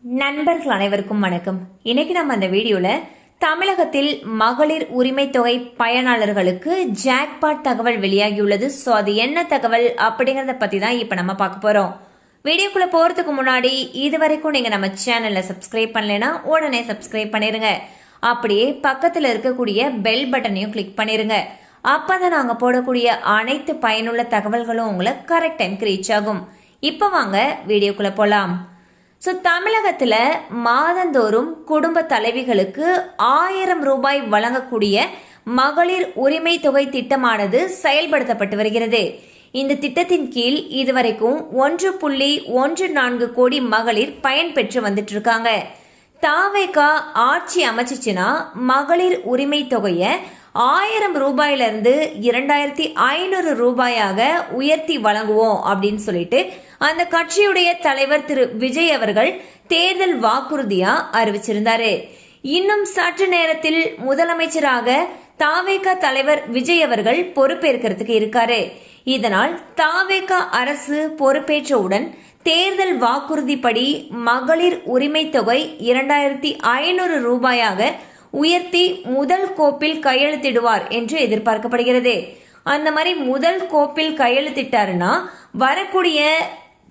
நண்பர்கள் அனைவருக்கும் வணக்கம். இன்னைக்கு நம்ம அந்த வீடியோல தமிழகத்தில் மகளிர் உரிமை தொகை பயனாளர்களுக்கு ஜாக்பாட் தகவல் வெளியாகியுள்ளது. ஸோ அது என்ன தகவல் அப்படிங்கறத பத்தி தான் இப்ப நம்ம பார்க்க போறோம். வீடியோக்குள்ள போறதுக்கு முன்னாடி இதுவரைக்கும் நீங்க நம்ம சேனல்ல சப்ஸ்கிரைப் பண்ணலைன்னா உடனே சப்ஸ்கிரைப் பண்ணிருங்க. அப்படியே பக்கத்துல இருக்கக்கூடிய பெல் பட்டனையும் கிளிக் பண்ணிருங்க. அப்பதான் நாங்க போடக்கூடிய அனைத்து பயனுள்ள தகவல்களும் உங்களை கரெக்ட் டைம்க்கு ரீச் ஆகும். இப்ப வாங்க வீடியோக்குள்ள போலாம். தமிழகத்துல மாதந்தோறும் குடும்ப தலைவிகளுக்கு 1000 ரூபாய் வழங்கக்கூடிய மகளிர் உரிமை தொகை திட்டமானது செயல்படுத்தப்பட்டு வருகிறது. இந்த திட்டத்தின் கீழ் இதுவரைக்கும் 1.14 கோடி மகளிர் பயன்பெற்று வந்துட்டு இருக்காங்க. தாவேகா ஆட்சி அமைச்சுச்சுன்னா மகளிர் உரிமை தொகையை 1000 ரூபாயிலிருந்து 2500 ரூபாயாக உயர்த்தி வழங்குவோம் அப்படின்னு சொல்லிட்டு அந்த கட்சியுடைய தலைவர் திரு விஜய் அவர்கள் தேர்தல் வாக்குறுதியா அறிவிச்சிருந்தாரு. இன்னும் சற்று நேரத்தில் முதலமைச்சராக தாவேகா தலைவர் விஜய் அவர்கள் பொறுப்பேற்கிறதுக்கு இருக்காரு. இதனால் தாவேகா அரசு பொறுப்பேற்றவுடன் தேர்தல் வாக்குறுதிப்படி மகளிர் உரிமை தொகை 2500 ரூபாயாக உயர்த்தி முதல் கோப்பில் கையெழுத்திடுவார் என்று எதிர்பார்க்கப்படுகிறது. அந்த மாதிரி முதல் கோப்பில் கையெழுத்திட்டாருன்னா வரக்கூடிய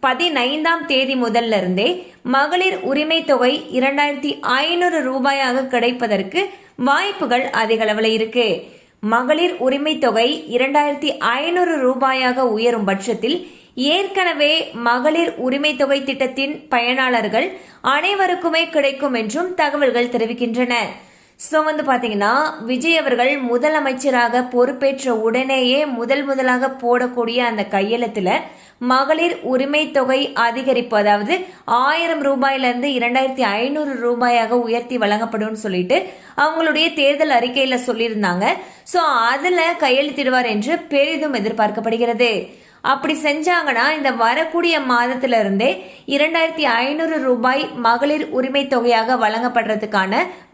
15ஆம் தேதி முதல்ல இருந்தே மகளிர் உரிமை தொகை 2500 ரூபாயாக கிடைப்பதற்கு வாய்ப்புகள் அதிக அளவில் இருக்கு. மகளிர் உரிமை தொகை 2500 ரூபாயாக உயரும் பட்சத்தில் ஏற்கனவே மகளிர் உரிமை தொகை திட்டத்தின் பயனாளர்கள் அனைவருக்குமே கிடைக்கும் என்றும் தகவல்கள் தெரிவிக்கின்றன. பாத்தீங்கன்னா விஜய் அவர்கள் முதலமைச்சராக பொறுப்பேற்ற உடனேயே முதலாக போடக்கூடிய அந்த கையெழுத்துல மகளிர் உரிமை தொகை அதிகரிப்பு, அதாவது 1000 ரூபாயிலிருந்து 2500 ரூபாயாக உயர்த்தி வழங்கப்படும் சொல்லிட்டு அவங்களுடைய தேர்தல் அறிக்கையில சொல்லியிருந்தாங்க. சோ அதுல கையெழுத்திடுவார் என்று பெரிதும் எதிர்பார்க்கப்படுகிறது. அப்படி செஞ்சாங்கன்னா இந்த வரக்கூடிய மாதத்துல இருந்தே 2500 ரூபாய் மகளிர் உரிமை தொகையாக வழங்கப்படுறதுக்கான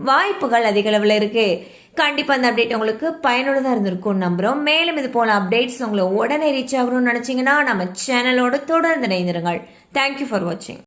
வாய்ப்புகள் அதிக அளவில் இருக்கு. கண்டிப்பா அந்த அப்டேட் உங்களுக்கு பயனுள்ளதா இருந்திருக்கும் நம்புறோம். மேலும் இது போல அப்டேட்ஸ் உங்களை உடனே ரீச் ஆகணும்னு நினைச்சீங்கன்னா நம்ம சேனலோட தொடர்ந்து இணைந்திருங்கள். தேங்க்யூ ஃபார் வாட்சிங்.